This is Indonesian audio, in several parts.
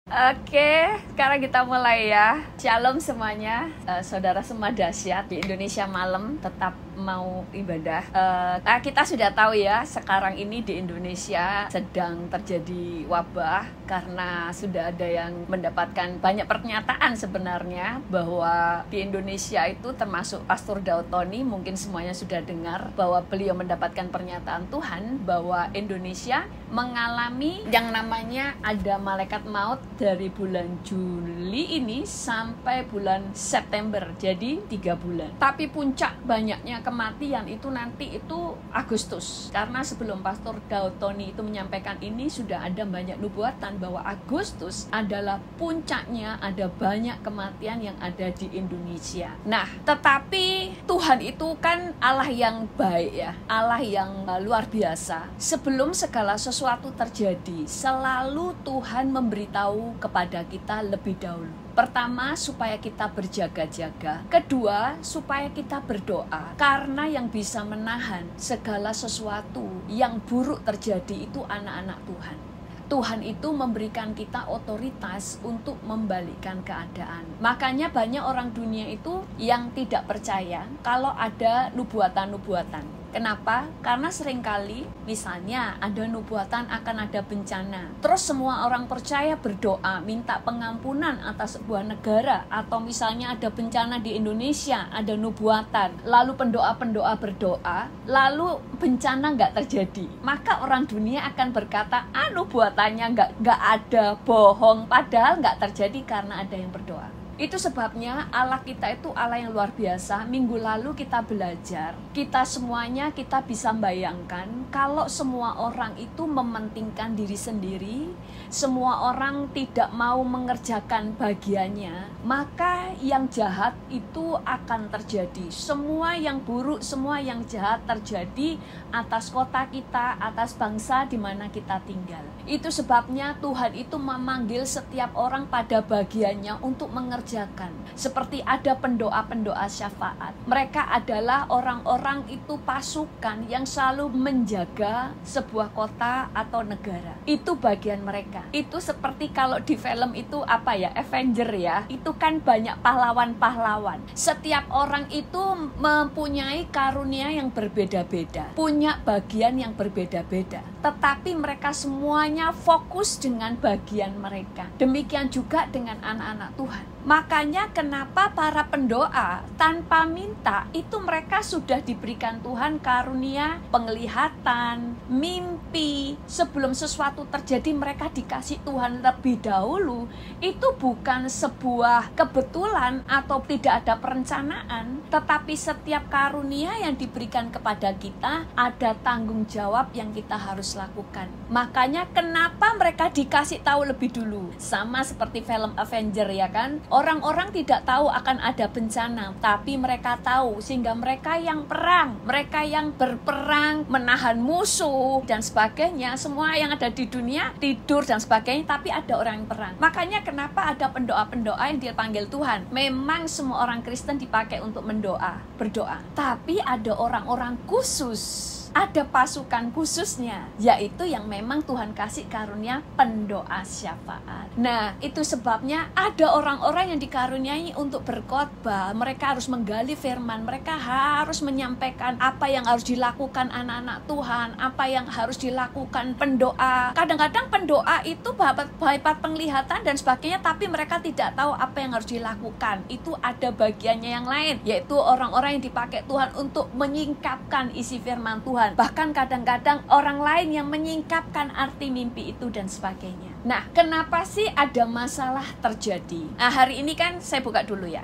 Oke, sekarang kita mulai ya. Shalom semuanya, saudara semua dahsyat di Indonesia malam tetap mau ibadah. Kita sudah tahu ya, sekarang ini di Indonesia sedang terjadi wabah karena sudah ada yang mendapatkan banyak pernyataan sebenarnya bahwa di Indonesia itu termasuk Pastor Daud Tony, mungkin semuanya sudah dengar bahwa beliau mendapatkan pernyataan Tuhan bahwa Indonesia mengalami yang namanya ada malaikat maut dari bulan Juli ini sampai bulan September, jadi 3 bulan. Tapi puncak banyaknya kematian itu nanti itu Agustus, karena sebelum Pastor Daud Tony itu menyampaikan ini sudah ada banyak nubuatan bahwa Agustus adalah puncaknya, ada banyak kematian yang ada di Indonesia. Nah, tetapi Tuhan itu kan Allah yang baik ya, Allah yang luar biasa. Sebelum segala sesuatu terjadi, selalu Tuhan memberitahu kepada kita lebih dahulu. Pertama, supaya kita berjaga-jaga. Kedua, supaya kita berdoa. Karena yang bisa menahan segala sesuatu yang buruk terjadi itu anak-anak Tuhan. Tuhan itu memberikan kita otoritas untuk membalikkan keadaan. Makanya banyak orang dunia itu yang tidak percaya kalau ada nubuatan-nubuatan. Kenapa? Karena seringkali misalnya ada nubuatan akan ada bencana. Terus semua orang percaya berdoa, minta pengampunan atas sebuah negara. Atau misalnya ada bencana di Indonesia, ada nubuatan. Lalu pendoa-pendoa berdoa, lalu bencana nggak terjadi. Maka orang dunia akan berkata, nubuatannya nggak ada, bohong. Padahal nggak terjadi karena ada yang berdoa. Itu sebabnya Allah kita itu Allah yang luar biasa. Minggu lalu kita belajar, kita semuanya kita bisa bayangkan kalau semua orang itu mementingkan diri sendiri, semua orang tidak mau mengerjakan bagiannya, maka yang jahat itu akan terjadi. Semua yang buruk, semua yang jahat terjadi atas kota kita, atas bangsa di mana kita tinggal. Itu sebabnya Tuhan itu memanggil setiap orang pada bagiannya untuk mengerjakan. Seperti ada pendoa-pendoa syafaat. Mereka adalah orang-orang itu pasukan yang selalu menjaga sebuah kota atau negara. Itu bagian mereka. Itu seperti kalau di film itu Avenger ya. Itu kan banyak pahlawan-pahlawan. Setiap orang itu mempunyai karunia yang berbeda-beda. Punya bagian yang berbeda-beda. Tetapi mereka semuanya fokus dengan bagian mereka. Demikian juga dengan anak-anak Tuhan. Makanya kenapa para pendoa tanpa minta itu mereka sudah diberikan Tuhan karunia penglihatan, mimpi. Sebelum sesuatu terjadi mereka dikasih Tuhan lebih dahulu. Itu bukan sebuah kebetulan atau tidak ada perencanaan. Tetapi setiap karunia yang diberikan kepada kita ada tanggung jawab yang kita harus lakukan. Makanya kenapa mereka dikasih tahu lebih dulu. Sama seperti film Avenger ya kan. Orang-orang tidak tahu akan ada bencana, tapi mereka tahu sehingga mereka yang perang, mereka yang berperang, menahan musuh dan sebagainya, semua yang ada di dunia tidur dan sebagainya, tapi ada orang yang perang. Makanya kenapa ada pendoa-pendoa yang dipanggil Tuhan. Memang semua orang Kristen dipakai untuk berdoa, tapi ada orang-orang khusus. Ada pasukan khususnya, yaitu yang memang Tuhan kasih karunia pendoa syafaat. Nah, itu sebabnya ada orang-orang yang dikaruniai untuk berkhotbah. Mereka harus menggali firman, mereka harus menyampaikan apa yang harus dilakukan anak-anak Tuhan, apa yang harus dilakukan pendoa. Kadang-kadang pendoa itu hebat penglihatan dan sebagainya, tapi mereka tidak tahu apa yang harus dilakukan. Itu ada bagiannya yang lain, yaitu orang-orang yang dipakai Tuhan untuk menyingkapkan isi firman Tuhan. Bahkan kadang-kadang orang lain yang menyingkapkan arti mimpi itu dan sebagainya. Nah, kenapa sih ada masalah terjadi? Nah, hari ini kan saya buka dulu ya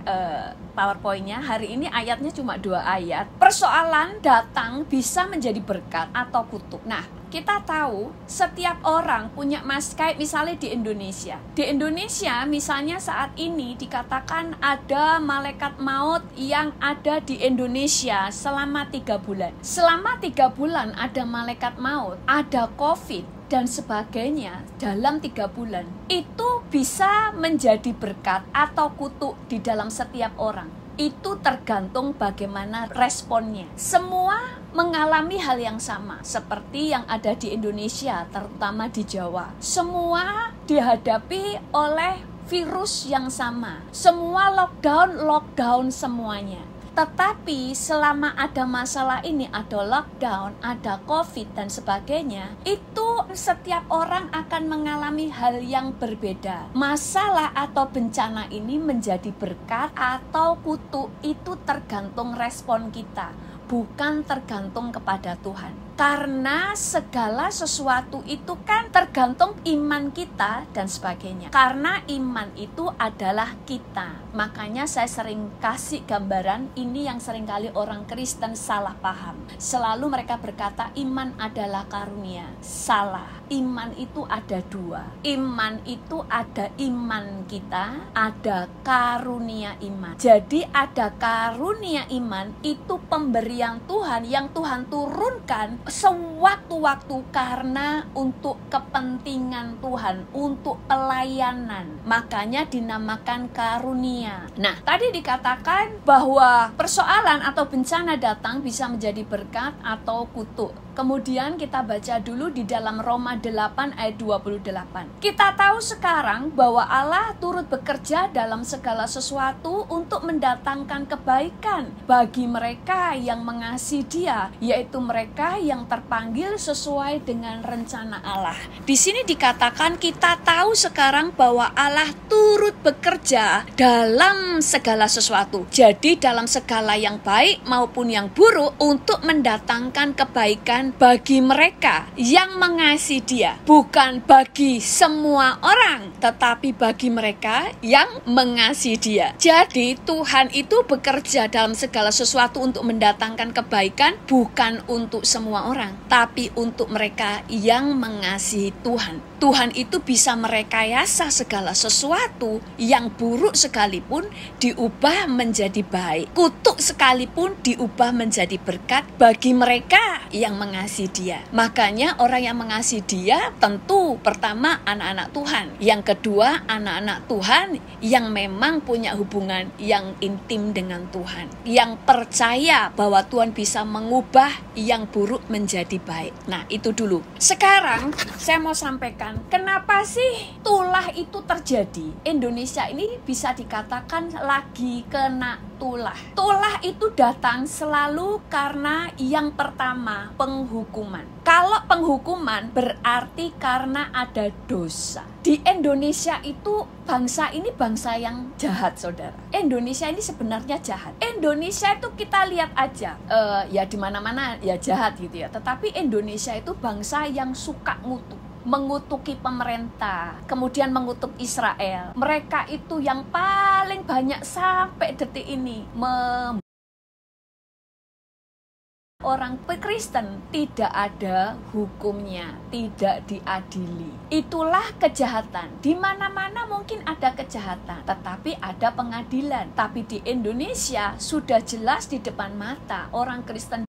PowerPoint-nya. Hari ini ayatnya cuma 2 ayat. Persoalan datang bisa menjadi berkat atau kutuk. Nah, kita tahu setiap orang punya kayak misalnya di Indonesia. Di Indonesia misalnya saat ini dikatakan ada malaikat maut yang ada di Indonesia selama 3 bulan. Selama 3 bulan ada malaikat maut, ada COVID dan sebagainya dalam 3 bulan. Itu bisa menjadi berkat atau kutuk di dalam setiap orang. Itu tergantung bagaimana responnya. Semua mengalami hal yang sama, seperti yang ada di Indonesia, terutama di Jawa. Semua dihadapi oleh virus yang sama. Semua lockdown semuanya. Tetapi selama ada masalah ini, ada lockdown, ada COVID dan sebagainya, itu setiap orang akan mengalami hal yang berbeda. Masalah atau bencana ini menjadi berkat atau kutuk, itu tergantung respon kita, bukan tergantung kepada Tuhan. Karena segala sesuatu itu kan tergantung iman kita dan sebagainya. Karena iman itu adalah kita. Makanya saya sering kasih gambaran ini yang seringkali orang Kristen salah paham. Selalu mereka berkata iman adalah karunia. Salah. Iman itu ada dua. Iman itu ada iman kita, ada karunia iman. Jadi ada karunia iman, itu pemberian Tuhan yang Tuhan turunkan sewaktu-waktu karena untuk kepentingan Tuhan, untuk pelayanan. Makanya dinamakan karunia. Nah, tadi dikatakan bahwa persoalan atau bencana datang bisa menjadi berkat atau kutuk. Kemudian kita baca dulu di dalam Roma 8 ayat 28. Kita tahu sekarang bahwa Allah turut bekerja dalam segala sesuatu untuk mendatangkan kebaikan bagi mereka yang mengasihi Dia, yaitu mereka yang terpanggil sesuai dengan rencana Allah. Di sini dikatakan kita tahu sekarang bahwa Allah turut bekerja dalam segala sesuatu. Jadi dalam segala yang baik maupun yang buruk untuk mendatangkan kebaikan bagi mereka yang mengasihi Dia, bukan bagi semua orang, tetapi bagi mereka yang mengasihi Dia. Jadi Tuhan itu bekerja dalam segala sesuatu untuk mendatangkan kebaikan, bukan untuk semua orang, tapi untuk mereka yang mengasihi Tuhan. Tuhan itu bisa merekayasa segala sesuatu yang buruk sekalipun diubah menjadi baik, kutuk sekalipun diubah menjadi berkat bagi mereka yang mengasihi Dia. Makanya orang yang mengasihi Dia tentu pertama anak-anak Tuhan, yang kedua anak-anak Tuhan yang memang punya hubungan yang intim dengan Tuhan, yang percaya bahwa Tuhan bisa mengubah yang buruk menjadi baik. Nah, itu dulu. Sekarang saya mau sampaikan kenapa sih tulah itu terjadi. Indonesia ini bisa dikatakan lagi kena tulah. Tulah itu datang selalu karena yang pertama penghukuman. Kalau penghukuman berarti karena ada dosa. Di Indonesia itu bangsa ini bangsa yang jahat, saudara. Indonesia ini sebenarnya jahat. Indonesia itu kita lihat aja, ya di mana-mana ya jahat gitu ya. Tetapi Indonesia itu bangsa yang suka ngutuk, mengutuki pemerintah, kemudian mengutuk Israel. Mereka itu yang paling banyak sampai detik ini orang Kristen tidak ada hukumnya, tidak diadili. Itulah kejahatan. Di mana-mana mungkin ada kejahatan, tetapi ada pengadilan. Tapi di Indonesia sudah jelas di depan mata orang Kristen.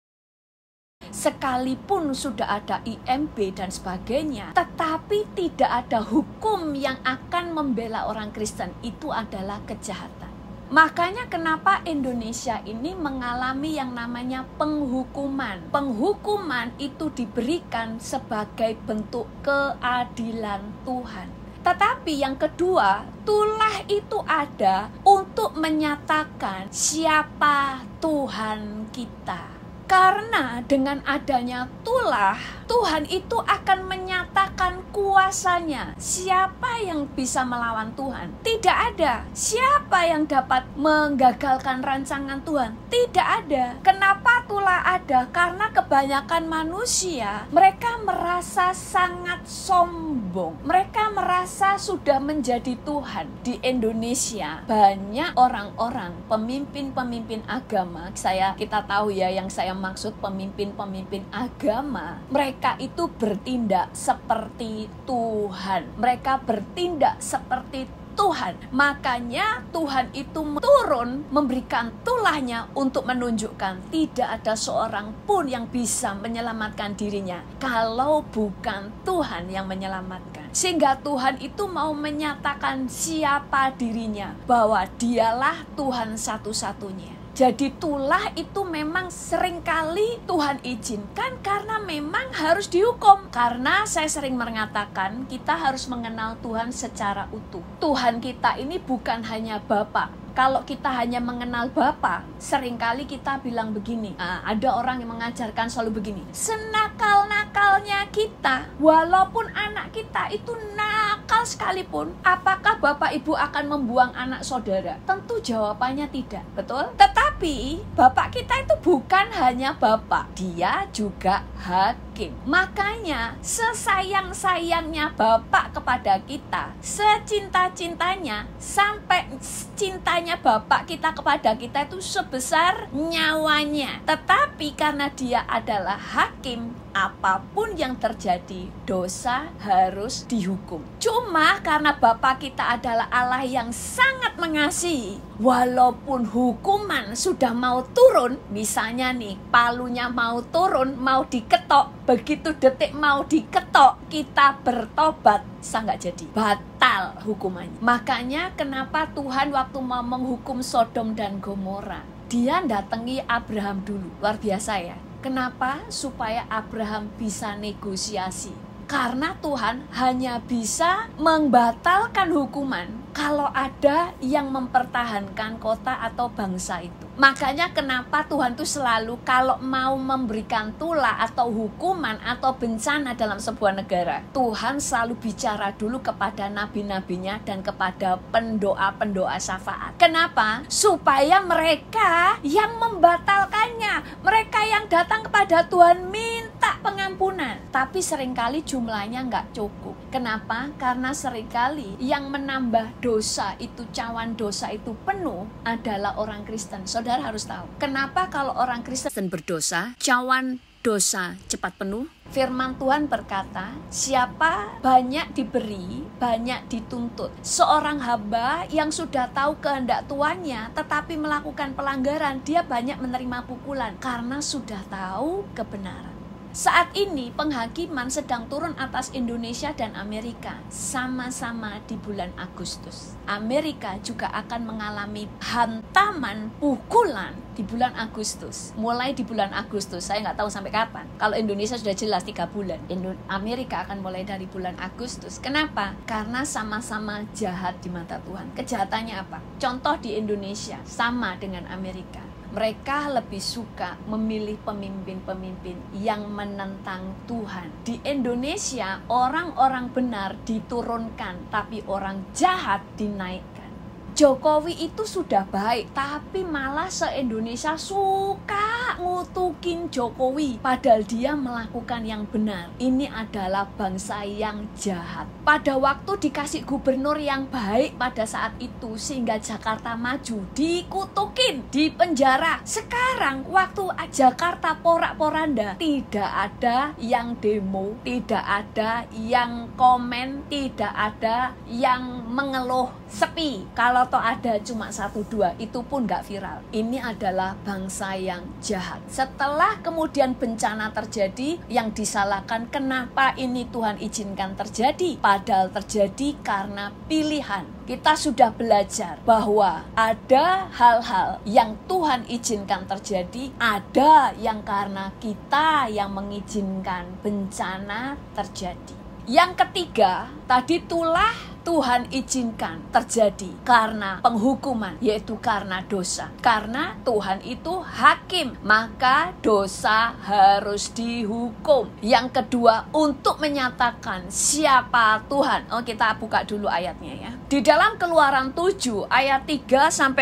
Sekalipun sudah ada IMB dan sebagainya, tetapi tidak ada hukum yang akan membela orang Kristen. Itu adalah kejahatan. Makanya kenapa Indonesia ini mengalami yang namanya penghukuman. Penghukuman itu diberikan sebagai bentuk keadilan Tuhan. Tetapi yang kedua, tulah itu ada untuk menyatakan siapa Tuhan kita. Karena dengan adanya tulah, Tuhan itu akan menyatakan kuasanya. Siapa yang bisa melawan Tuhan? Tidak ada. Siapa yang dapat menggagalkan rancangan Tuhan? Tidak ada. Kenapa tulah ada? Karena kebanyakan manusia, mereka merasa sangat sombong. Mereka merasa sudah menjadi Tuhan. Di Indonesia, banyak orang-orang, pemimpin-pemimpin agama, kita tahu ya, yang saya maksud pemimpin-pemimpin agama, mereka itu bertindak seperti Tuhan. Mereka bertindak seperti Tuhan. Makanya Tuhan itu turun memberikan tulahnya untuk menunjukkan tidak ada seorang pun yang bisa menyelamatkan dirinya kalau bukan Tuhan yang menyelamatkan. Sehingga Tuhan itu mau menyatakan siapa dirinya, bahwa dialah Tuhan satu-satunya. Jadi tulah itu memang seringkali Tuhan izinkan karena memang harus dihukum. Karena saya sering mengatakan kita harus mengenal Tuhan secara utuh. Tuhan kita ini bukan hanya Bapa. Kalau kita hanya mengenal Bapa, seringkali kita bilang begini. Ada orang yang mengajarkan selalu begini. Senakal-nakalnya kita, walaupun anak kita itu nakal sekalipun, apakah Bapak Ibu akan membuang anak saudara? Tentu jawabannya tidak, betul? Tetapi Bapak kita itu bukan hanya Bapak, dia juga hakim. Makanya sesayang-sayangnya Bapak kepada kita, secinta-cintanya, sampai cintanya Bapak kita kepada kita itu sebesar nyawanya. Tetapi karena dia adalah hakim, apapun yang terjadi, dosa harus dihukum. Cuma karena Bapa kita adalah Allah yang sangat mengasihi, walaupun hukuman sudah mau turun, misalnya nih, palunya mau turun, mau diketok, begitu detik mau diketok, kita bertobat, nggak jadi, batal hukumannya. Makanya kenapa Tuhan waktu mau menghukum Sodom dan Gomora, dia datangi Abraham dulu. Luar biasa ya. Kenapa? Supaya Abraham bisa negosiasi. Karena Tuhan hanya bisa membatalkan hukuman kalau ada yang mempertahankan kota atau bangsa itu. Makanya kenapa Tuhan tuh selalu kalau mau memberikan tulah atau hukuman atau bencana dalam sebuah negara, Tuhan selalu bicara dulu kepada nabi-nabinya dan kepada pendoa-pendoa syafaat. Kenapa? Supaya mereka yang membatalkannya, mereka yang datang kepada Tuhan minta pengampunan. Tapi seringkali jumlahnya nggak cukup. Kenapa? Karena seringkali yang menambah dosa itu, cawan dosa itu penuh adalah orang Kristen. Saudara harus tahu, kenapa kalau orang Kristen berdosa, cawan dosa cepat penuh? Firman Tuhan berkata, siapa banyak diberi, banyak dituntut. Seorang hamba yang sudah tahu kehendak tuannya, tetapi melakukan pelanggaran, dia banyak menerima pukulan karena sudah tahu kebenaran. Saat ini penghakiman sedang turun atas Indonesia dan Amerika sama-sama di bulan Agustus. Amerika juga akan mengalami hantaman pukulan di bulan Agustus. Mulai di bulan Agustus, saya nggak tahu sampai kapan. Kalau Indonesia sudah jelas 3 bulan. Amerika akan mulai dari bulan Agustus. Kenapa? Karena sama-sama jahat di mata Tuhan. Kejahatannya apa? Contoh di Indonesia sama dengan Amerika. Mereka lebih suka memilih pemimpin-pemimpin yang menentang Tuhan. Di Indonesia, orang-orang benar diturunkan, tapi orang jahat dinaikkan. Jokowi itu sudah baik, tapi malah se-Indonesia suka ngutukin Jokowi. Padahal dia melakukan yang benar. Ini adalah bangsa yang jahat. Pada waktu dikasih gubernur yang baik pada saat itu, sehingga Jakarta maju, dikutukin, dipenjara. Sekarang waktu Jakarta porak-poranda, tidak ada yang demo, tidak ada yang komen, tidak ada yang mengeluh, sepi. Kalau toh ada cuma 1-2, itu pun gak viral. Ini adalah bangsa yang jahat. Setelah kemudian bencana terjadi, yang disalahkan kenapa ini Tuhan izinkan terjadi, padahal terjadi karena pilihan. Kita sudah belajar bahwa ada hal-hal yang Tuhan izinkan terjadi, ada yang karena kita yang mengizinkan bencana terjadi. Yang ketiga, tadi tulah Tuhan izinkan terjadi karena penghukuman, yaitu karena dosa. Karena Tuhan itu hakim, maka dosa harus dihukum. Yang kedua, untuk menyatakan siapa Tuhan. Kita buka dulu ayatnya ya. Di dalam Keluaran 7 ayat 3-5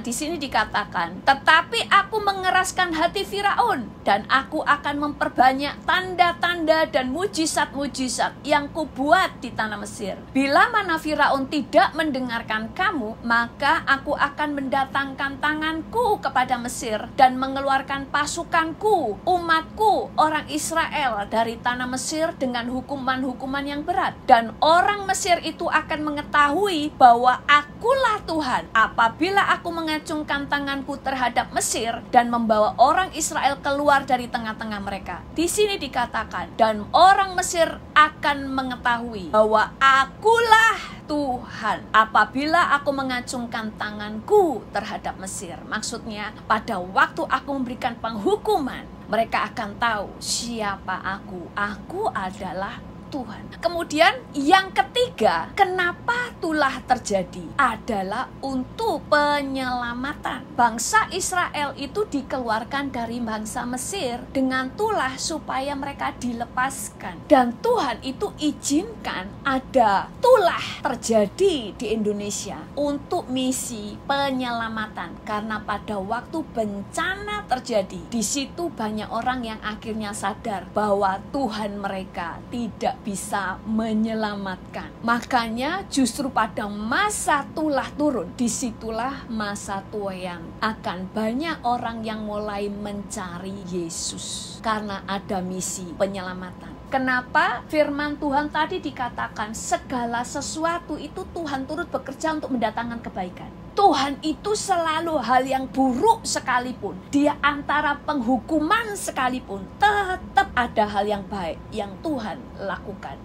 di sini dikatakan, tetapi aku mengeraskan hati Firaun dan aku akan memperbanyak tanda-tanda dan mujizat-mujizat yang kubuat di tanah Mesir. Bila mana Firaun tidak mendengarkan kamu, maka aku akan mendatangkan tanganku kepada Mesir dan mengeluarkan pasukanku, umatku, orang Israel dari tanah Mesir dengan hukuman-hukuman yang berat. Dan orang Mesir itu akan mengetahui mengetahui bahwa akulah Tuhan apabila aku mengacungkan tanganku terhadap Mesir dan membawa orang Israel keluar dari tengah-tengah mereka. Di sini dikatakan, dan orang Mesir akan mengetahui bahwa akulah Tuhan apabila aku mengacungkan tanganku terhadap Mesir. Maksudnya, pada waktu aku memberikan penghukuman, mereka akan tahu siapa aku. Aku adalah Tuhan. Kemudian yang ketiga, kenapa tulah terjadi? Adalah untuk penyelamatan. Bangsa Israel itu dikeluarkan dari bangsa Mesir dengan tulah supaya mereka dilepaskan. Dan Tuhan itu izinkan ada tulah terjadi di Indonesia untuk misi penyelamatan. Karena pada waktu bencana terjadi, di situ banyak orang yang akhirnya sadar bahwa Tuhan mereka tidak bisa menyelamatkan. Makanya justru pada masa tulah turun, disitulah masa tuaian. Akan banyak orang yang mulai mencari Yesus karena ada misi penyelamatan. Kenapa firman Tuhan tadi dikatakan segala sesuatu itu Tuhan turut bekerja untuk mendatangkan kebaikan? Tuhan itu selalu hal yang buruk sekalipun, di antara penghukuman sekalipun, tetap ada hal yang baik yang Tuhan lakukan.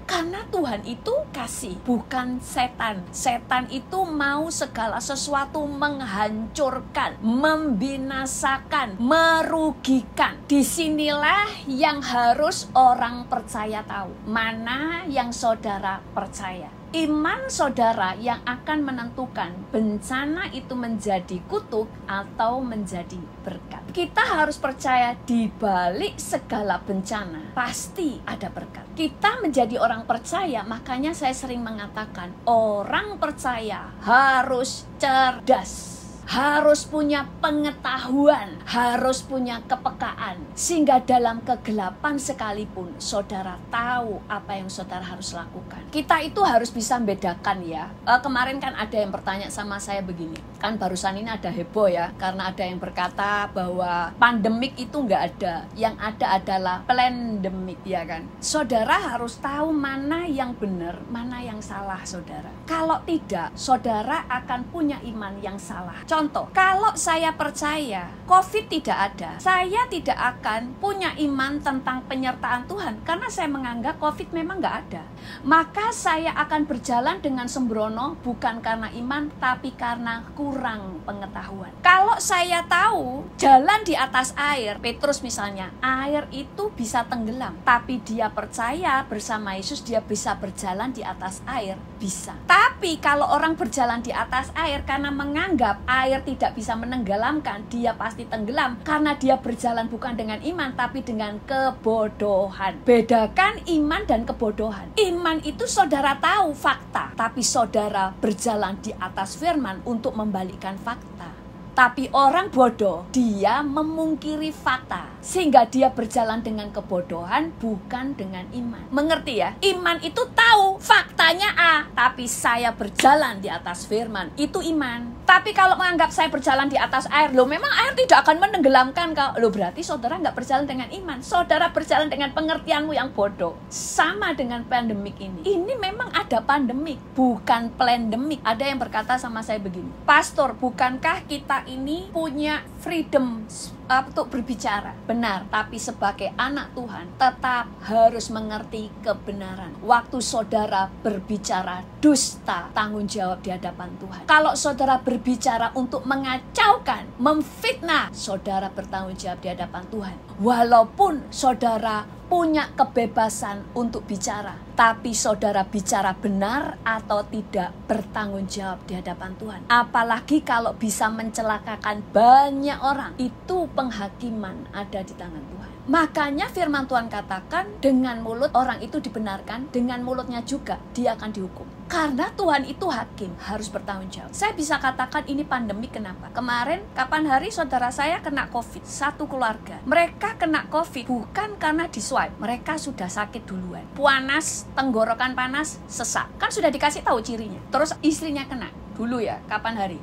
Karena Tuhan itu kasih, bukan setan. Setan itu mau segala sesuatu menghancurkan, membinasakan, merugikan. Disinilah yang harus orang percaya tahu. Mana yang saudara percaya? Iman saudara yang akan menentukan bencana itu menjadi kutuk atau menjadi berkat. Kita harus percaya di balik segala bencana pasti ada berkat. Kita menjadi orang percaya, makanya saya sering mengatakan orang percaya harus cerdas. Harus punya pengetahuan, harus punya kepekaan, sehingga dalam kegelapan sekalipun saudara tahu apa yang saudara harus lakukan. Kita itu harus bisa membedakan ya. Kemarin kan ada yang bertanya sama saya begini, kan barusan ini ada heboh ya, karena ada yang berkata bahwa pandemik itu nggak ada, yang ada adalah plandemik ya kan. Saudara harus tahu mana yang benar, mana yang salah saudara. Kalau tidak, saudara akan punya iman yang salah. Contoh, kalau saya percaya COVID tidak ada, saya tidak akan punya iman tentang penyertaan Tuhan karena saya menganggap COVID memang nggak ada. Maka saya akan berjalan dengan sembrono bukan karena iman tapi karena kurang pengetahuan. Kalau saya tahu jalan di atas air, Petrus misalnya, air itu bisa tenggelam, tapi dia percaya bersama Yesus dia bisa berjalan di atas air, bisa. Tapi kalau orang berjalan di atas air karena menganggap air tidak bisa menenggelamkan, dia pasti tenggelam karena dia berjalan bukan dengan iman tapi dengan kebodohan. Bedakan iman dan kebodohan. Iman itu saudara tahu fakta, tapi saudara berjalan di atas firman untuk membalikkan fakta. Tapi orang bodoh, dia memungkiri fakta. Sehingga dia berjalan dengan kebodohan, bukan dengan iman. Mengerti ya? Iman itu tahu faktanya A, tapi saya berjalan di atas firman. Itu iman. Tapi kalau menganggap saya berjalan di atas air, loh memang air tidak akan menenggelamkan kau. Loh berarti saudara nggak berjalan dengan iman. Saudara berjalan dengan pengertianmu yang bodoh. Sama dengan pandemik ini. Ini memang ada pandemik, bukan plandemik. Ada yang berkata sama saya begini, Pastor, bukankah kita ini punya freedom untuk berbicara? Benar, tapi sebagai anak Tuhan tetap harus mengerti kebenaran. Waktu saudara berbicara dusta, tanggung jawab di hadapan Tuhan. Kalau saudara berbicara untuk mengacaukan, memfitnah, saudara bertanggung jawab di hadapan Tuhan. Walaupun saudara punya kebebasan untuk bicara, tapi saudara bicara benar atau tidak, bertanggung jawab di hadapan Tuhan. Apalagi kalau bisa mencelakakan banyak orang, itu penghakiman ada di tangan Tuhan. Makanya firman Tuhan katakan, dengan mulut orang itu dibenarkan, dengan mulutnya juga dia akan dihukum. Karena Tuhan itu hakim, harus bertanggung jawab. Saya bisa katakan ini pandemi kenapa? Kemarin, kapan hari saudara saya kena COVID, satu keluarga. Mereka kena COVID bukan karena diswipe, mereka sudah sakit duluan. Panas, tenggorokan panas, sesak. Kan sudah dikasih tahu cirinya. Terus istrinya kena. dulu ya, kapan hari?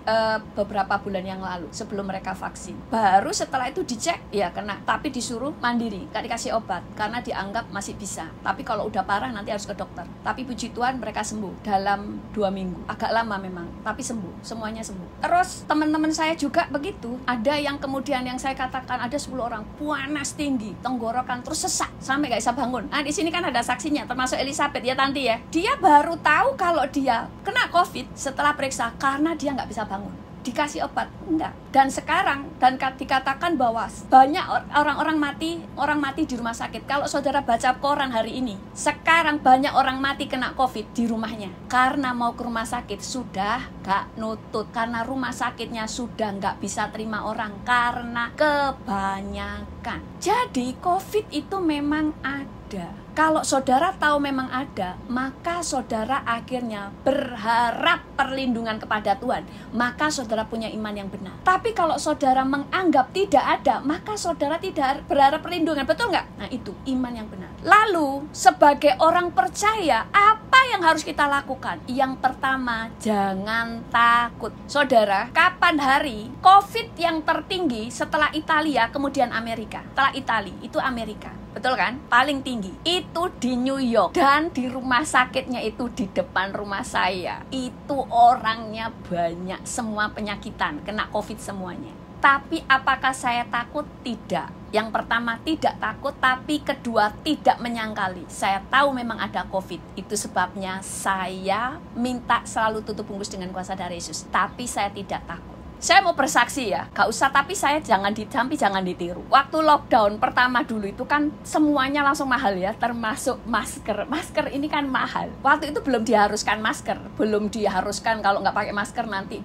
Beberapa bulan yang lalu sebelum mereka vaksin. Baru setelah itu dicek, ya kena. Tapi disuruh mandiri, gak dikasih obat karena dianggap masih bisa. Tapi kalau udah parah nanti harus ke dokter. Tapi puji Tuhan mereka sembuh dalam 2 minggu. Agak lama memang, tapi sembuh. Semuanya sembuh. Terus teman-teman saya juga begitu. Ada yang kemudian yang saya katakan ada 10 orang panas tinggi, tenggorokan terus sesak sampai gak bisa bangun. Nah di sini kan ada saksinya, termasuk Elizabeth ya Tanti ya. Dia baru tahu kalau dia kena COVID setelah periksa karena dia nggak bisa bangun. Dikasih obat enggak. Dan sekarang dikatakan bahwa banyak orang mati di rumah sakit. Kalau saudara baca koran hari ini, sekarang banyak orang mati kena COVID di rumahnya karena mau ke rumah sakit sudah gak nutut, karena rumah sakitnya sudah nggak bisa terima orang karena kebanyakan. Jadi COVID itu memang ada. Kalau saudara tahu memang ada, maka saudara akhirnya berharap perlindungan kepada Tuhan. Maka saudara punya iman yang benar. Tapi kalau saudara menganggap tidak ada, maka saudara tidak berharap perlindungan. Betul nggak? Nah itu iman yang benar. Lalu sebagai orang percaya, apa yang harus kita lakukan? Yang pertama, jangan takut. Saudara, kapan hari COVID yang tertinggi setelah Italia, kemudian Amerika. Setelah Italia, itu Amerika. Betul kan? Paling tinggi. Itu di New York. Dan di rumah sakitnya itu di depan rumah saya. Itu orangnya banyak. Semua penyakitan. Kena COVID semuanya. Tapi apakah saya takut? Tidak. Yang pertama tidak takut. Tapi kedua tidak menyangkali. Saya tahu memang ada COVID. Itu sebabnya saya minta selalu tutup bungkus dengan kuasa darah Yesus. Tapi saya tidak takut. Saya mau bersaksi ya, gak usah, tapi saya jangan ditiru. Waktu lockdown pertama dulu itu kan semuanya langsung mahal ya, termasuk masker. Masker ini kan mahal. Waktu itu belum diharuskan masker, belum diharuskan kalau nggak pakai masker nanti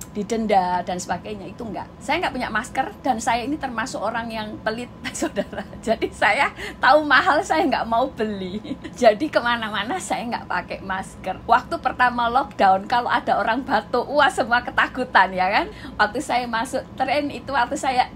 didenda dan sebagainya, itu enggak. Saya nggak punya masker dan saya ini termasuk orang yang pelit, saudara. Jadi saya tahu mahal, saya nggak mau beli. Jadi kemana-mana saya nggak pakai masker. Waktu pertama lockdown, kalau ada orang batuk, wah semua ketakutan ya kan. Waktu saya masuk tren itu, waktu saya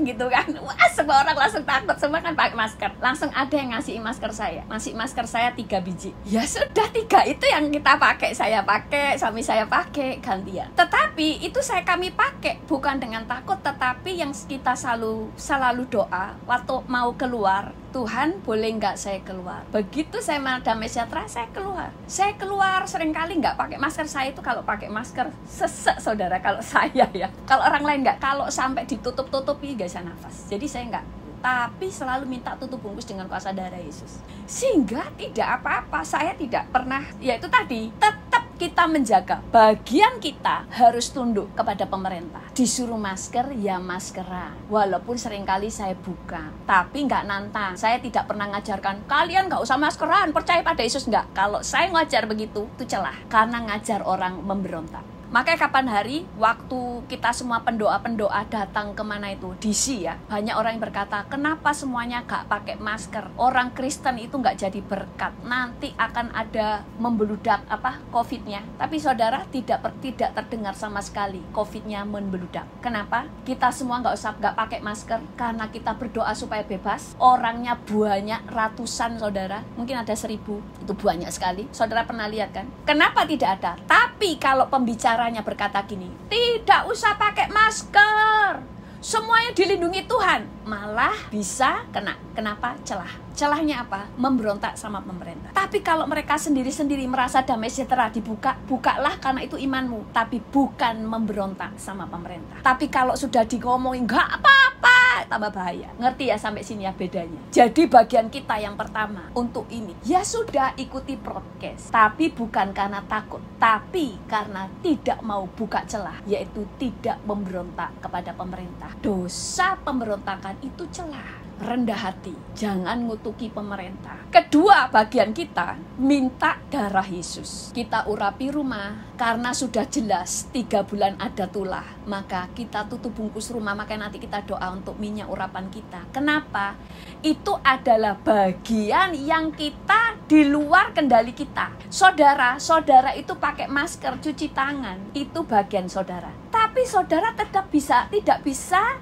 gitu kan, wah semua orang langsung takut, semua kan pakai masker. Langsung ada yang ngasih masker saya, 3 biji. Ya sudah, 3 itu yang kita pakai, saya pakai, suami saya pakai, gantian. Tetapi itu kami pakai bukan dengan takut, tetapi yang kita selalu doa waktu mau keluar, Tuhan boleh nggak saya keluar. Begitu saya Damai Sejahtera, saya keluar seringkali nggak pakai masker. Saya itu kalau pakai masker sesek, saudara. Kalau saya ya, kalau orang lain nggak, kalau sampai ditutup-tutupi nggak bisa nafas. Jadi saya nggak, tapi selalu minta tutup bungkus dengan kuasa darah Yesus. Sehingga tidak apa-apa, saya tidak pernah, yaitu tadi, tetap kita menjaga. Bagian kita harus tunduk kepada pemerintah. Disuruh masker, ya maskeran. Walaupun seringkali saya buka, tapi nggak nantang. Saya tidak pernah ngajarkan, kalian nggak usah maskeran, percaya pada Yesus. Nggak. Kalau saya ngajar begitu, itu celah. Karena ngajar orang memberontak. Makanya kapan hari waktu kita semua pendoa-pendoa datang kemana itu, DC ya, banyak orang yang berkata, kenapa semuanya gak pakai masker? Orang Kristen itu gak jadi berkat, nanti akan ada membeludak COVID-nya. Tapi saudara, tidak terdengar sama sekali COVID-nya membeludak. Kenapa? Kita semua gak pakai masker karena kita berdoa supaya bebas. Orangnya banyak, ratusan saudara, mungkin ada 1000, itu banyak sekali. Saudara pernah lihat kan? Kenapa tidak ada? Tapi kalau pembicaranya berkata gini, tidak usah pakai masker, semuanya dilindungi Tuhan, malah bisa kena. Kenapa? Celahnya apa? Memberontak sama pemerintah. Tapi kalau mereka sendiri-sendiri merasa damai sejahtera, bukalah karena itu imanmu, tapi bukan memberontak sama pemerintah. Tapi kalau sudah ngomongin nggak apa-apa, tambah bahaya. Ngerti ya sampai sini ya bedanya. Jadi bagian kita yang pertama untuk ini, ya sudah ikuti prokes, tapi bukan karena takut, tapi karena tidak mau buka celah, yaitu tidak memberontak kepada pemerintah. Dosa pemberontakan itu celah. Rendah hati, jangan ngutuki pemerintah. Kedua, bagian kita minta darah Yesus. Kita urapi rumah karena sudah jelas 3 bulan ada tulah, maka kita tutup bungkus rumah. Maka nanti kita doa untuk minyak urapan kita. Kenapa? Itu adalah bagian yang kita di luar kendali kita. Saudara itu pakai masker, cuci tangan, itu bagian saudara. Tapi saudara tidak bisa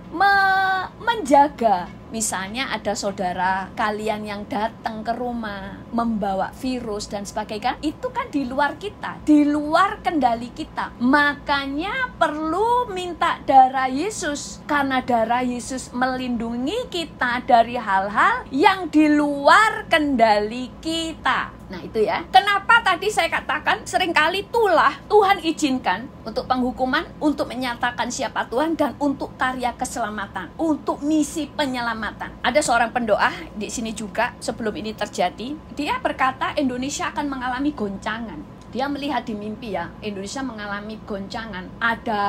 menjaga Misalnya ada saudara kalian yang datang ke rumah membawa virus dan sebagainya, itu kan di luar kita, di luar kendali kita. Makanya perlu minta darah Yesus, karena darah Yesus melindungi kita dari hal-hal yang di luar kendali kita. Nah itu ya, kenapa tadi saya katakan seringkali itulah Tuhan izinkan untuk penghukuman, untuk menyatakan siapa Tuhan, dan untuk karya keselamatan, untuk misi penyelamatan. Ada seorang pendoa di sini juga sebelum ini terjadi, dia berkata Indonesia akan mengalami goncangan. Dia melihat di mimpi ya, Indonesia mengalami goncangan, ada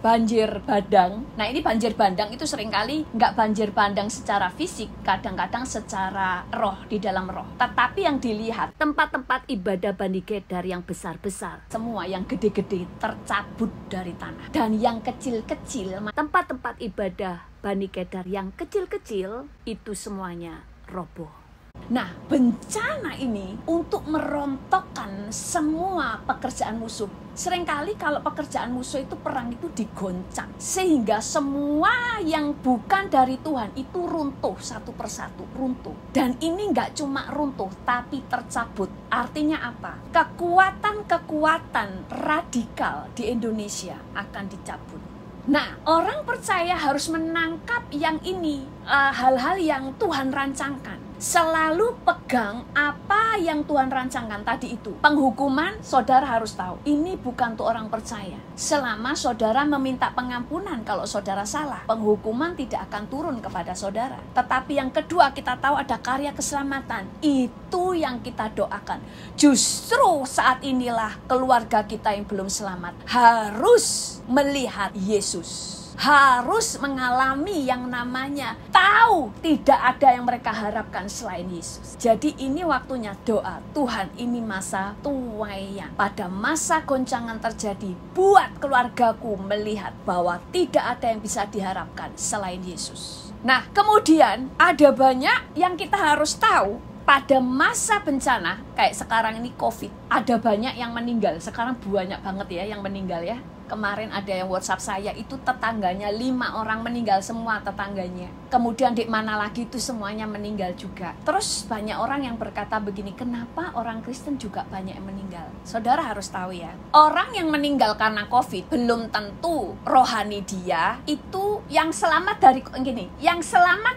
banjir bandang. Nah ini banjir bandang itu seringkali nggak banjir bandang secara fisik, kadang-kadang secara roh, di dalam roh. Tetapi yang dilihat, tempat-tempat ibadah Bani Kedar yang besar-besar, semua yang gede-gede tercabut dari tanah. Dan yang kecil-kecil, tempat-tempat ibadah Bani Kedar yang kecil-kecil, itu semuanya roboh. Nah, bencana ini untuk merontokkan semua pekerjaan musuh. Seringkali kalau pekerjaan musuh itu, perang itu digoncang, sehingga semua yang bukan dari Tuhan itu runtuh satu persatu, runtuh. Dan ini nggak cuma runtuh, tapi tercabut. Artinya apa? Kekuatan-kekuatan radikal di Indonesia akan dicabut. Nah, orang percaya harus menangkap yang ini, hal-hal yang Tuhan rancangkan. Selalu pegang apa yang Tuhan rancangkan tadi itu. Penghukuman, saudara harus tahu, ini bukan untuk orang percaya. Selama saudara meminta pengampunan kalau saudara salah, penghukuman tidak akan turun kepada saudara. Tetapi yang kedua, kita tahu ada karya keselamatan. Itu yang kita doakan. Justru saat inilah keluarga kita yang belum selamat harus melihat Yesus, harus mengalami yang namanya tahu tidak ada yang mereka harapkan selain Yesus. Jadi ini waktunya doa, Tuhan ini masa tuaian. Pada masa goncangan terjadi, buat keluargaku melihat bahwa tidak ada yang bisa diharapkan selain Yesus. Nah, kemudian ada banyak yang kita harus tahu. Pada masa bencana, kayak sekarang ini COVID, ada banyak yang meninggal. Sekarang banyak banget ya yang meninggal ya. Kemarin ada yang WhatsApp saya, itu tetangganya 5 orang meninggal semua tetangganya. Kemudian di mana lagi itu semuanya meninggal juga. Terus banyak orang yang berkata begini, kenapa orang Kristen juga banyak yang meninggal? Saudara harus tahu ya, orang yang meninggal karena COVID belum tentu rohani dia itu yang selamat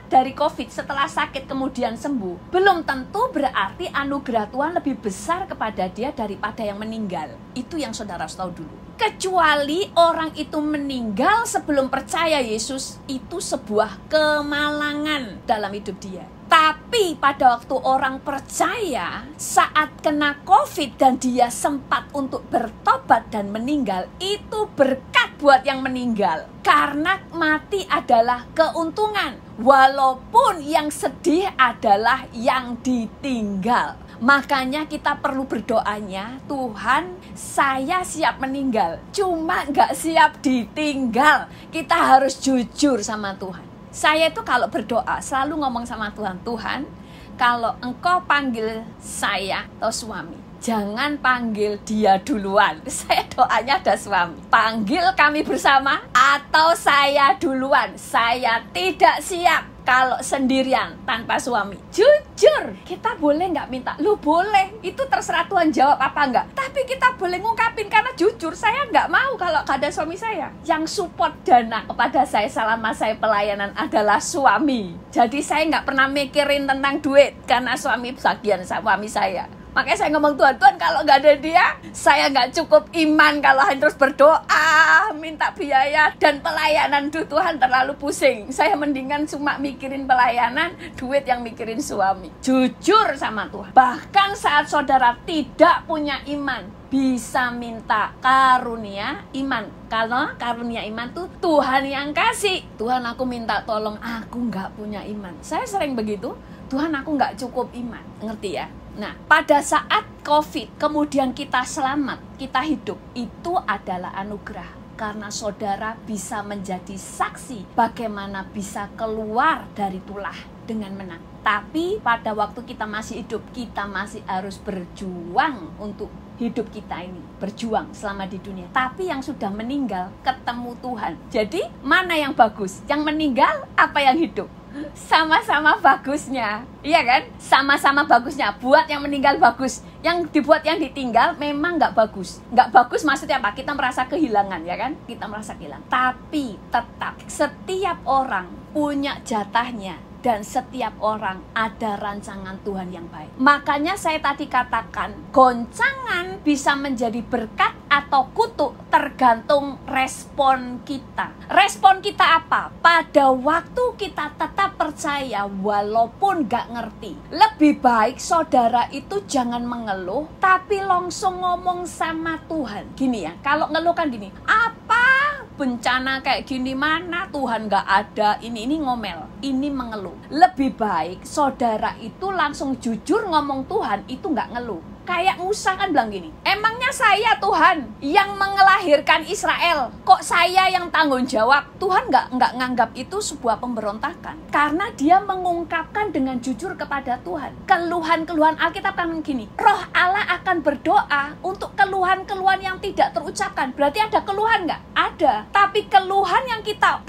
dari COVID setelah sakit kemudian sembuh. Belum tentu berarti anugerah Tuhan lebih besar kepada dia daripada yang meninggal. Itu yang saudara harus tahu dulu. Kecuali orang itu meninggal sebelum percaya Yesus, itu sebuah kemalangan dalam hidup dia. Tapi pada waktu orang percaya, saat kena COVID dan dia sempat untuk bertobat dan meninggal, itu berkat buat yang meninggal. Karena mati adalah keuntungan, walaupun yang sedih adalah yang ditinggal. Makanya kita perlu berdoanya, Tuhan saya siap meninggal, cuma gak siap ditinggal. Kita harus jujur sama Tuhan. Saya itu kalau berdoa selalu ngomong sama Tuhan, Tuhan kalau engkau panggil saya atau suami, jangan panggil dia duluan. Saya doanya ada suami, panggil kami bersama atau saya duluan. Saya tidak siap kalau sendirian tanpa suami. Jujur, kita boleh nggak minta? Lu boleh, itu terserah Tuhan jawab apa enggak. Tapi kita boleh ngungkapin, karena jujur saya nggak mau kalau gak ada suami saya. Yang support dana kepada saya selama saya pelayanan adalah suami. Jadi saya nggak pernah mikirin tentang duit, karena suami bagian suami saya. Makanya saya ngomong, Tuhan kalau nggak ada dia, saya nggak cukup iman kalau hanya terus berdoa, minta biaya, dan pelayanan tuh Tuhan terlalu pusing. Saya mendingan cuma mikirin pelayanan, duit yang mikirin suami. Jujur sama Tuhan. Bahkan saat saudara tidak punya iman, bisa minta karunia iman. Kalau karunia iman tuh Tuhan yang kasih. Tuhan aku minta tolong, aku nggak punya iman. Saya sering begitu, Tuhan aku nggak cukup iman. Ngerti ya? Nah, pada saat COVID, kemudian kita selamat, kita hidup, itu adalah anugerah. Karena saudara bisa menjadi saksi bagaimana bisa keluar dari tulah dengan menang. Tapi pada waktu kita masih hidup, kita masih harus berjuang untuk hidup kita ini. Berjuang selama di dunia. Tapi yang sudah meninggal, ketemu Tuhan. Jadi, mana yang bagus? Yang meninggal apa yang hidup? sama-sama bagusnya, iya kan? Sama-sama bagusnya. Buat yang meninggal bagus, yang dibuat yang ditinggal memang nggak bagus. Nggak bagus maksudnya apa? Kita merasa kehilangan, ya kan? Kita merasa kehilangan. Tapi tetap setiap orang punya jatahnya. Dan setiap orang ada rancangan Tuhan yang baik. Makanya saya tadi katakan, goncangan bisa menjadi berkat atau kutuk tergantung respon kita. Respon kita apa? Pada waktu kita tetap percaya walaupun gak ngerti. Lebih baik saudara itu jangan mengeluh, tapi langsung ngomong sama Tuhan. Gini ya, kalau ngeluh kan gini, apa bencana kayak gini, mana Tuhan gak ada, ini ngomel, ini mengeluh. Lebih baik saudara itu langsung jujur ngomong Tuhan, itu gak ngeluh. Kayak Musa kan bilang gini, emangnya saya Tuhan yang mengelahirkan Israel, kok saya yang tanggung jawab? Tuhan nggak nganggap itu sebuah pemberontakan, karena dia mengungkapkan dengan jujur kepada Tuhan. Keluhan-keluhan Alkitab kan gini, Roh Allah akan berdoa untuk keluhan-keluhan yang tidak terucapkan. Berarti ada keluhan nggak? Ada. Tapi keluhan yang kita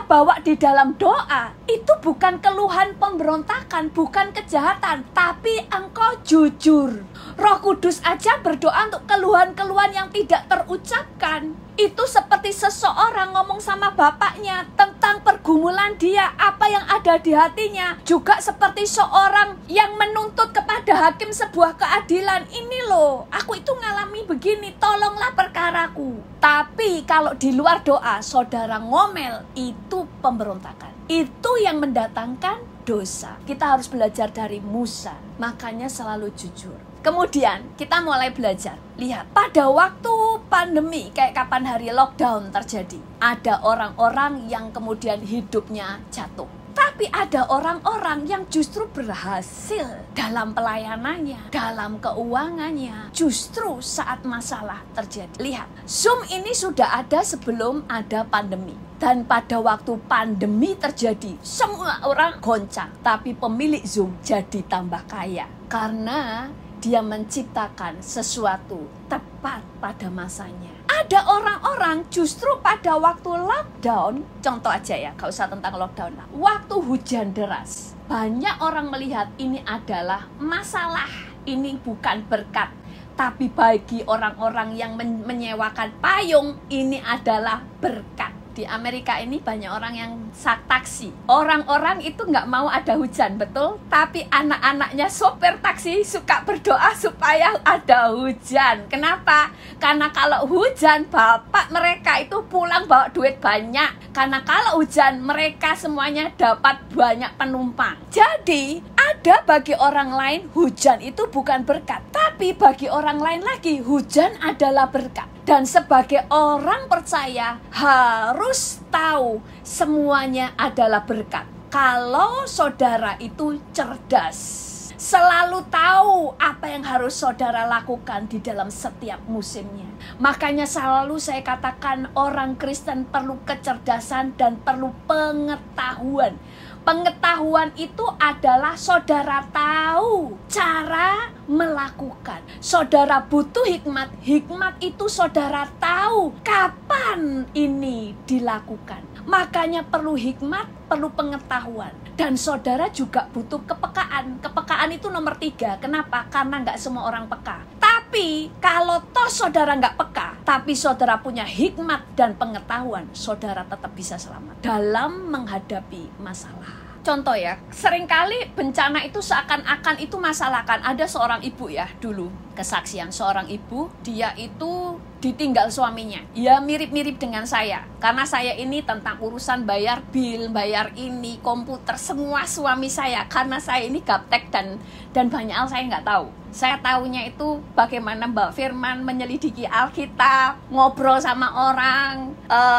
bawa di dalam doa, itu bukan keluhan pemberontakan, bukan kejahatan, tapi engkau jujur. Roh Kudus aja berdoa untuk keluhan-keluhan yang tidak terucapkan. Itu seperti seseorang ngomong sama bapaknya tentang pergumulan dia, apa yang ada di hatinya. Juga seperti seorang yang menuntut kepada hakim sebuah keadilan. Ini loh, aku itu ngalami begini, tolonglah perkaraku. Tapi kalau di luar doa, saudara ngomel, itu pemberontakan. Itu yang mendatangkan dosa. Kita harus belajar dari Musa, makanya selalu jujur. Kemudian kita mulai belajar. Lihat, pada waktu pandemi, kayak kapan hari lockdown terjadi, ada orang-orang yang kemudian hidupnya jatuh. Tapi ada orang-orang yang justru berhasil dalam pelayanannya, dalam keuangannya, justru saat masalah terjadi. Lihat, Zoom ini sudah ada sebelum ada pandemi. Dan pada waktu pandemi terjadi, semua orang goncang. Tapi pemilik Zoom jadi tambah kaya. Karena dia menciptakan sesuatu tepat pada masanya. Ada orang-orang justru pada waktu lockdown, contoh aja ya, gak usah tentang lockdown lah. Waktu hujan deras, banyak orang melihat ini adalah masalah, ini bukan berkat. Tapi bagi orang-orang yang menyewakan payung, ini adalah berkat. Di Amerika ini banyak orang yang taksi. Orang-orang itu nggak mau ada hujan, betul? Tapi anak-anaknya sopir taksi suka berdoa supaya ada hujan. Kenapa? Karena kalau hujan, bapak mereka itu pulang bawa duit banyak. Karena kalau hujan, mereka semuanya dapat banyak penumpang. Jadi, ada bagi orang lain hujan itu bukan berkat. Tapi bagi orang lain lagi, hujan adalah berkat. Dan sebagai orang percaya harus tahu semuanya adalah berkat. Kalau saudara itu cerdas, selalu tahu apa yang harus saudara lakukan di dalam setiap musimnya. Makanya selalu saya katakan orang Kristen perlu kecerdasan dan perlu pengetahuan. Pengetahuan itu adalah saudara tahu cara melakukan. Saudara butuh hikmat. Hikmat itu saudara tahu kapan ini dilakukan. Makanya perlu hikmat, perlu pengetahuan. Dan saudara juga butuh kepekaan. Kepekaan itu nomor 3. Kenapa? Karena nggak semua orang peka. Tapi kalau toh saudara nggak peka, tapi saudara punya hikmat dan pengetahuan, saudara tetap bisa selamat dalam menghadapi masalah. Contoh ya, seringkali bencana itu seakan-akan itu masalah. Kan ada seorang ibu ya dulu, kesaksian seorang ibu, dia itu ditinggal suaminya. Ya mirip-mirip dengan saya, karena saya ini tentang urusan bayar bil, bayar ini, komputer, semua suami saya. Karena saya ini gaptek dan banyak hal saya nggak tahu. Saya tahunya itu bagaimana Mbak Firman menyelidiki Alkitab, ngobrol sama orang,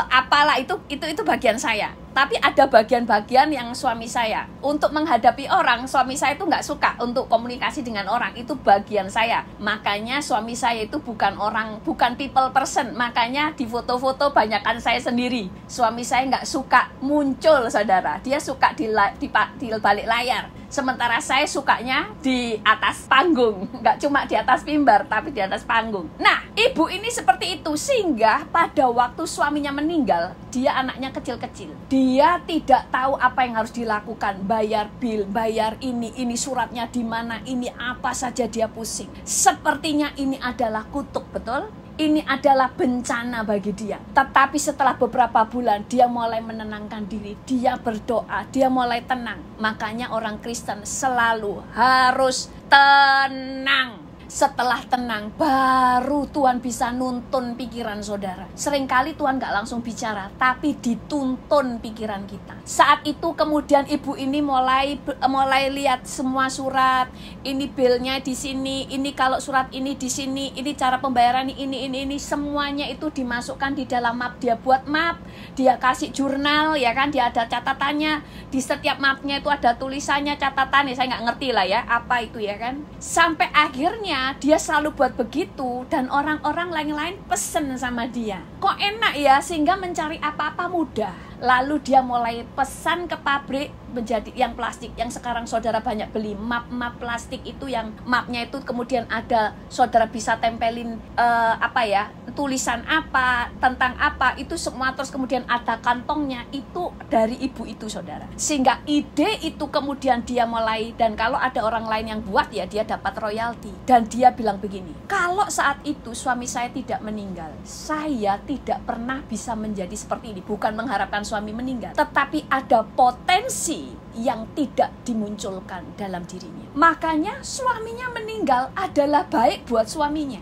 apalah itu bagian saya. Tapi ada bagian-bagian yang suami saya. Untuk menghadapi orang, suami saya itu nggak suka untuk komunikasi dengan orang. Itu bagian saya. Makanya suami saya itu bukan people person. Makanya di foto-foto banyakan saya sendiri. Suami saya nggak suka muncul, saudara. Dia suka di balik layar. Sementara saya sukanya di atas panggung. Nggak cuma di atas mimbar, tapi di atas panggung. Nah, ibu ini seperti itu. Sehingga pada waktu suaminya meninggal, dia anaknya kecil-kecil. Dia tidak tahu apa yang harus dilakukan. Bayar bil, bayar ini suratnya di mana, ini apa saja dia pusing. Sepertinya ini adalah kutuk, betul? Ini adalah bencana bagi dia. Tetapi setelah beberapa bulan, dia mulai menenangkan diri. Dia berdoa, dia mulai tenang. Makanya orang Kristen selalu harus tenang. Setelah tenang, baru Tuhan bisa nuntun pikiran saudara. Seringkali Tuhan gak langsung bicara, tapi dituntun pikiran kita. Saat itu kemudian ibu ini mulai lihat semua surat. Ini bilnya di sini, ini kalau surat ini di sini, ini cara pembayaran ini. Semuanya itu dimasukkan di dalam map. Dia buat map, dia kasih jurnal, ya kan, dia ada catatannya. Di setiap mapnya itu ada tulisannya, catatannya. Saya nggak ngerti lah ya, apa itu ya kan. Sampai akhirnya dia selalu buat begitu dan orang-orang lain-lain pesen sama dia. Kok enak ya, sehingga mencari apa-apa mudah. Lalu dia mulai pesan ke pabrik menjadi yang plastik, yang sekarang saudara banyak beli map plastik itu, yang mapnya itu kemudian ada saudara bisa tempelin tulisan apa, tentang apa, itu semua, terus kemudian ada kantongnya, itu dari ibu itu saudara. Sehingga ide itu kemudian dia mulai, dan kalau ada orang lain yang buat ya dia dapat royalti. Dan dia bilang begini, kalau saat itu suami saya tidak meninggal, saya tidak pernah bisa menjadi seperti ini. Bukan mengharapkan suami meninggal, tetapi ada potensi yang tidak dimunculkan dalam dirinya. Makanya suaminya meninggal adalah baik buat suaminya,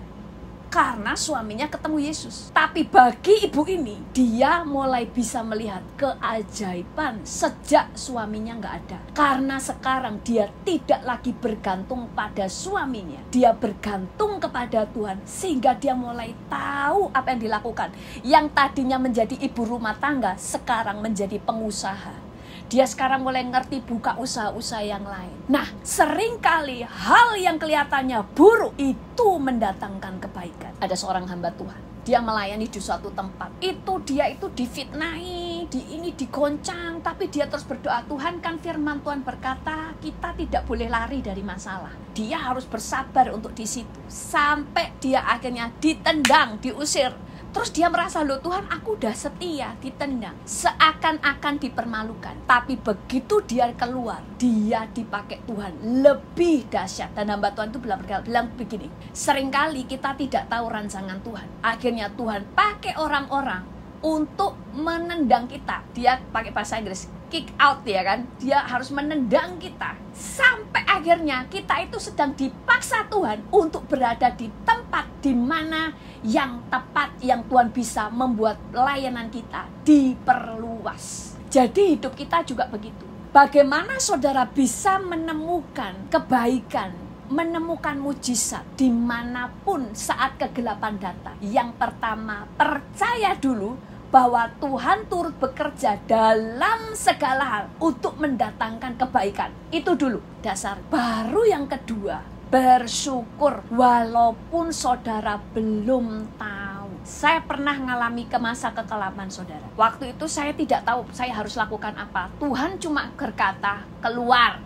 karena suaminya ketemu Yesus. Tapi bagi ibu ini, dia mulai bisa melihat keajaiban sejak suaminya nggak ada. Karena sekarang dia tidak lagi bergantung pada suaminya, dia bergantung kepada Tuhan. Sehingga dia mulai tahu apa yang dilakukan. Yang tadinya menjadi ibu rumah tangga, sekarang menjadi pengusaha. Dia sekarang mulai ngerti buka usaha-usaha yang lain. Nah, seringkali hal yang kelihatannya buruk itu mendatangkan kebaikan. Ada seorang hamba Tuhan, dia melayani di suatu tempat. Dia itu difitnahi, digoncang, tapi dia terus berdoa. Tuhan, kan firman Tuhan berkata, kita tidak boleh lari dari masalah. Dia harus bersabar untuk di situ. Sampai dia akhirnya ditendang, diusir. Terus dia merasa, loh Tuhan, aku udah setia, ditendang. Seakan-akan dipermalukan. Tapi begitu dia keluar, dia dipakai Tuhan lebih dahsyat. Dan hamba Tuhan itu bilang begini, seringkali kita tidak tahu rancangan Tuhan. Akhirnya Tuhan pakai orang-orang untuk menendang kita. Dia pakai bahasa Inggris, kick out ya kan. Dia harus menendang kita. Sampai akhirnya kita itu sedang dipaksa Tuhan untuk berada di tempat di mana yang tepat, yang Tuhan bisa membuat layanan kita diperluas. Jadi hidup kita juga begitu. Bagaimana saudara bisa menemukan kebaikan, menemukan mujizat dimanapun saat kegelapan datang? Yang pertama, percaya dulu bahwa Tuhan turut bekerja dalam segala hal untuk mendatangkan kebaikan. Itu dulu dasar. Baru yang kedua, bersyukur walaupun saudara belum tahu. Saya pernah mengalami masa kekelaman saudara. Waktu itu saya tidak tahu saya harus lakukan apa. Tuhan cuma berkata keluar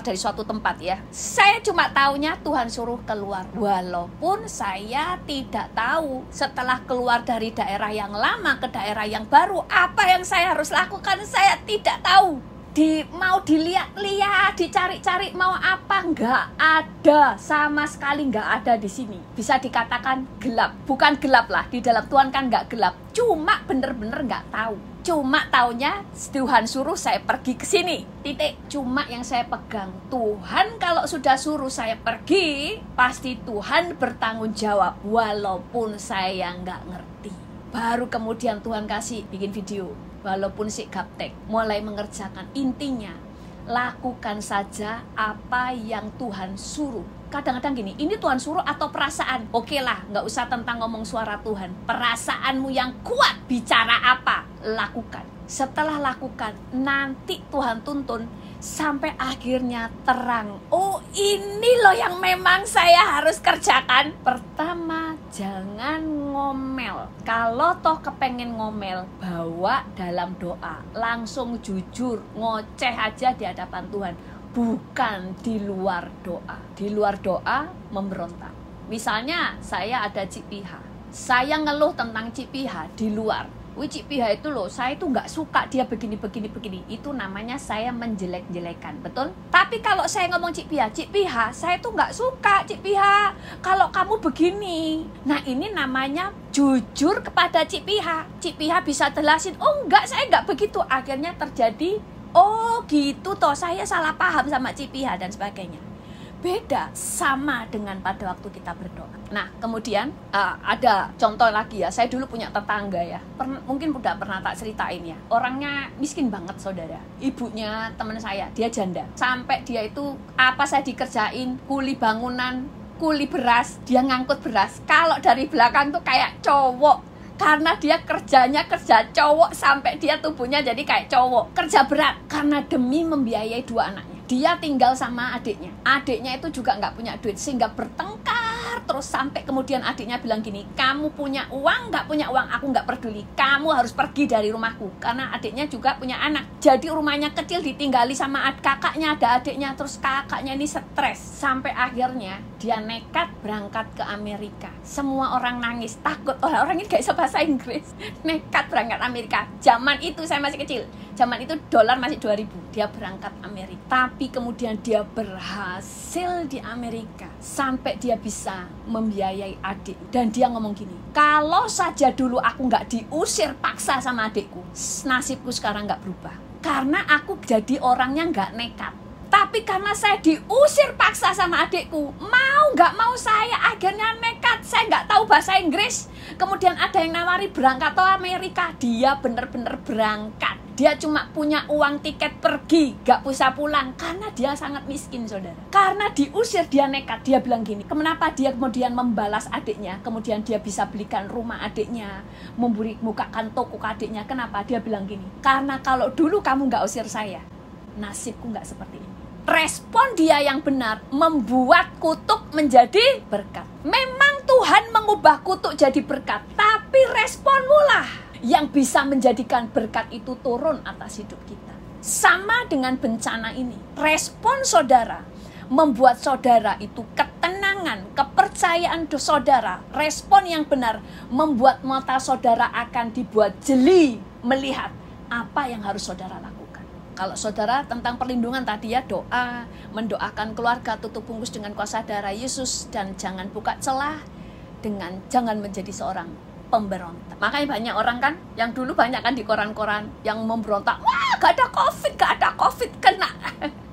dari suatu tempat ya. Saya cuma taunya Tuhan suruh keluar. Walaupun saya tidak tahu setelah keluar dari daerah yang lama ke daerah yang baru, apa yang saya harus lakukan saya tidak tahu. Mau dilihat-lihat, dicari-cari mau apa, nggak ada, sama sekali nggak ada di sini. Bisa dikatakan gelap, bukan gelap lah, di dalam Tuhan kan nggak gelap, cuma bener-bener nggak tahu. Cuma taunya Tuhan suruh saya pergi ke sini, titik. Cuma yang saya pegang, Tuhan kalau sudah suruh saya pergi, pasti Tuhan bertanggung jawab, walaupun saya nggak ngerti. Baru kemudian Tuhan kasih bikin video. Walaupun si gaptek mulai mengerjakan, intinya lakukan saja apa yang Tuhan suruh. Kadang-kadang gini, ini Tuhan suruh atau perasaan? Oke lah, nggak usah tentang ngomong suara Tuhan. Perasaanmu yang kuat, bicara apa? Lakukan. Setelah lakukan, nanti Tuhan tuntun sampai akhirnya terang. Oh, ini loh yang memang saya harus kerjakan. Pertama, jangan ngomel. Kalau toh kepengen ngomel, bawa dalam doa. Langsung jujur, ngoceh aja di hadapan Tuhan. bukan di luar doa. Di luar doa memberontak. Misalnya saya ada Cik Piha, saya ngeluh tentang Cik Piha di luar. Wih, Cik Piha itu loh, saya itu nggak suka dia begini. Itu namanya saya menjelek-jelekan, betul? Tapi kalau saya ngomong Cik Piha, saya tuh nggak suka Cik Piha kalau kamu begini. Nah, ini namanya jujur kepada Cik Piha. Cik Piha bisa jelasin, oh enggak, saya nggak begitu. Akhirnya terjadi, oh gitu toh, saya salah paham sama Cik Piha dan sebagainya. Beda sama dengan pada waktu kita berdoa. Nah, kemudian ada contoh lagi ya. Saya dulu punya tetangga ya. Mungkin udah pernah tak ceritain ya. Orangnya miskin banget, saudara. Ibunya teman saya, dia janda. Sampai dia itu apa saya dikerjain, kuli bangunan, kuli beras, dia ngangkut beras. Kalau dari belakang tuh kayak cowok. Karena dia kerjanya kerja cowok sampai dia tubuhnya jadi kayak cowok. Kerja berat karena demi membiayai 2 anaknya. Dia tinggal sama adiknya. Adiknya itu juga nggak punya duit sehingga bertengkar terus sampai kemudian adiknya bilang gini, kamu punya uang, nggak punya uang, aku nggak peduli. Kamu harus pergi dari rumahku. Karena adiknya juga punya anak. Jadi rumahnya kecil ditinggali sama kakaknya, ada adiknya. Terus kakaknya ini stres. Sampai akhirnya dia nekat berangkat ke Amerika. Semua orang nangis, takut. Orang ini gak bisa bahasa Inggris. Nekat berangkat Amerika. Zaman itu saya masih kecil. Zaman itu dolar masih 2.000. Dia berangkat Amerika. Tapi kemudian dia berhasil di Amerika. Sampai dia bisa membiayai adik. Dan dia ngomong gini, kalau saja dulu aku gak diusir paksa sama adikku, nasibku sekarang gak berubah. Karena aku jadi orangnya gak nekat. Tapi karena saya diusir paksa sama adikku, mau nggak mau saya akhirnya nekat. Saya nggak tahu bahasa Inggris. Kemudian ada yang nawari berangkat ke Amerika. Dia bener-bener berangkat. Dia cuma punya uang tiket pergi, nggak bisa pulang. Karena dia sangat miskin, saudara. Karena diusir, dia nekat. Dia bilang gini, kenapa dia kemudian membalas adiknya. Kemudian dia bisa belikan rumah adiknya, membukakan toko ke adiknya. Kenapa? Dia bilang gini, karena kalau dulu kamu nggak usir saya, nasibku nggak seperti ini. Respon dia yang benar membuat kutuk menjadi berkat. Memang Tuhan mengubah kutuk jadi berkat, tapi responmu lah yang bisa menjadikan berkat itu turun atas hidup kita. Sama dengan bencana ini. Respon saudara membuat saudara itu ketenangan, kepercayaan saudara. Respon yang benar membuat mata saudara akan dibuat jeli melihat apa yang harus saudara lakukan. Kalau saudara tentang perlindungan tadi ya, doa, mendoakan keluarga, tutup bungkus dengan kuasa darah Yesus, dan jangan buka celah dengan jangan menjadi seorang pemberontak. Makanya banyak orang kan, yang dulu banyak kan di koran-koran yang memberontak, wah gak ada covid, kena.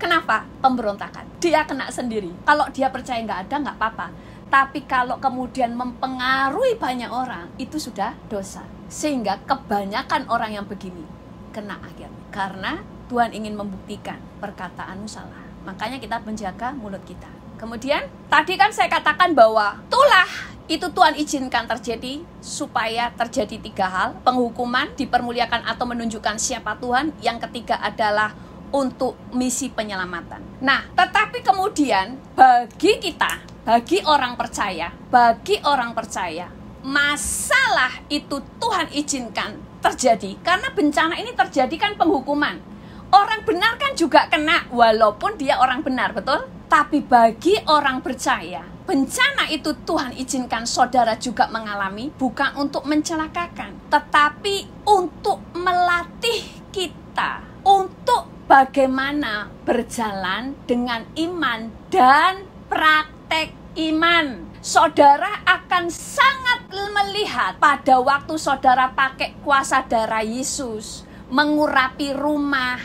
Kenapa? Pemberontakan. Dia kena sendiri. Kalau dia percaya gak ada, gak apa-apa. Tapi kalau kemudian mempengaruhi banyak orang, itu sudah dosa. Sehingga kebanyakan orang yang begini kena akhirnya. Karena Tuhan ingin membuktikan perkataanmu salah. Makanya kita menjaga mulut kita. Kemudian, tadi kan saya katakan bahwa itulah itu Tuhan izinkan terjadi supaya terjadi 3 hal. Penghukuman, dipermuliakan atau menunjukkan siapa Tuhan. Yang ketiga adalah untuk misi penyelamatan. Nah, tetapi kemudian bagi kita, bagi orang percaya, masalah itu Tuhan izinkan terjadi. Karena bencana ini terjadi kan penghukuman. Orang benar kan juga kena, walaupun dia orang benar, betul? Tapi bagi orang percaya, bencana itu Tuhan izinkan saudara juga mengalami, bukan untuk mencelakakan, tetapi untuk melatih kita, untuk bagaimana berjalan dengan iman dan praktek iman. Saudara akan sangat melihat pada waktu saudara pakai kuasa darah Yesus, mengurapi rumah,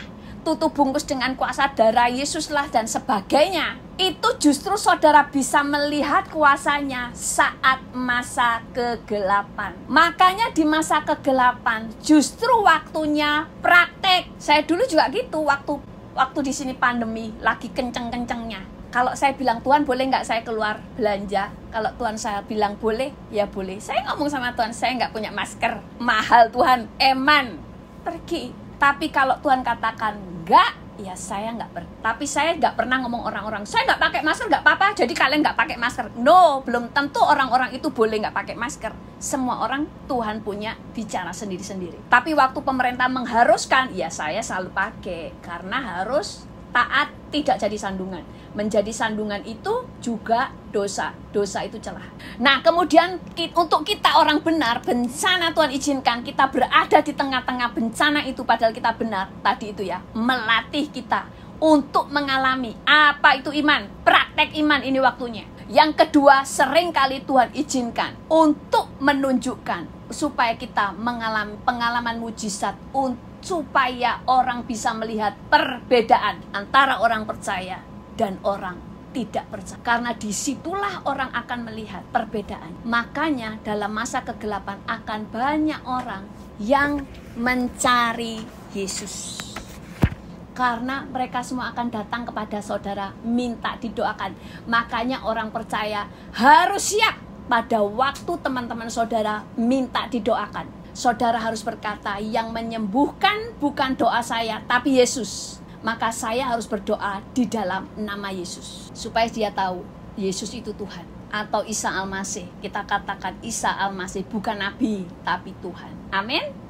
tutup bungkus dengan kuasa darah Yesus lah dan sebagainya. Itu justru saudara bisa melihat kuasanya saat masa kegelapan. Makanya di masa kegelapan justru waktunya praktek. Saya dulu juga gitu, waktu di sini pandemi lagi kenceng-kencengnya. Kalau saya bilang, Tuhan boleh nggak saya keluar belanja? Kalau Tuhan saya bilang boleh, ya boleh. Saya ngomong sama Tuhan, saya nggak punya masker. Mahal Tuhan, eman. Pergi. Tapi kalau Tuhan katakan enggak, ya saya nggak tapi saya nggak pernah ngomong orang-orang, saya nggak pakai masker nggak apa-apa, jadi kalian nggak pakai masker. No, belum tentu orang-orang itu boleh nggak pakai masker. Semua orang Tuhan punya bicara sendiri-sendiri. Tapi waktu pemerintah mengharuskan, ya saya selalu pakai karena harus. taat tidak jadi sandungan. Menjadi sandungan itu juga dosa. Dosa itu celah. Nah, kemudian untuk kita orang benar, bencana Tuhan izinkan kita berada di tengah-tengah bencana itu padahal kita benar. Tadi itu ya, melatih kita untuk mengalami apa itu iman. Praktek iman ini waktunya. Yang kedua, seringkali Tuhan izinkan untuk menunjukkan supaya kita mengalami pengalaman mujizat, supaya orang bisa melihat perbedaan antara orang percaya dan orang tidak percaya. Karena disitulah orang akan melihat perbedaan. Makanya dalam masa kegelapan akan banyak orang yang mencari Yesus. Karena mereka semua akan datang kepada saudara minta didoakan. Makanya orang percaya harus siap pada waktu teman-teman saudara minta didoakan. Saudara harus berkata, yang menyembuhkan bukan doa saya, tapi Yesus. Maka saya harus berdoa di dalam nama Yesus. Supaya dia tahu, Yesus itu Tuhan. Atau Isa Al-Masih. Kita katakan Isa Al-Masih bukan Nabi, tapi Tuhan. Amin.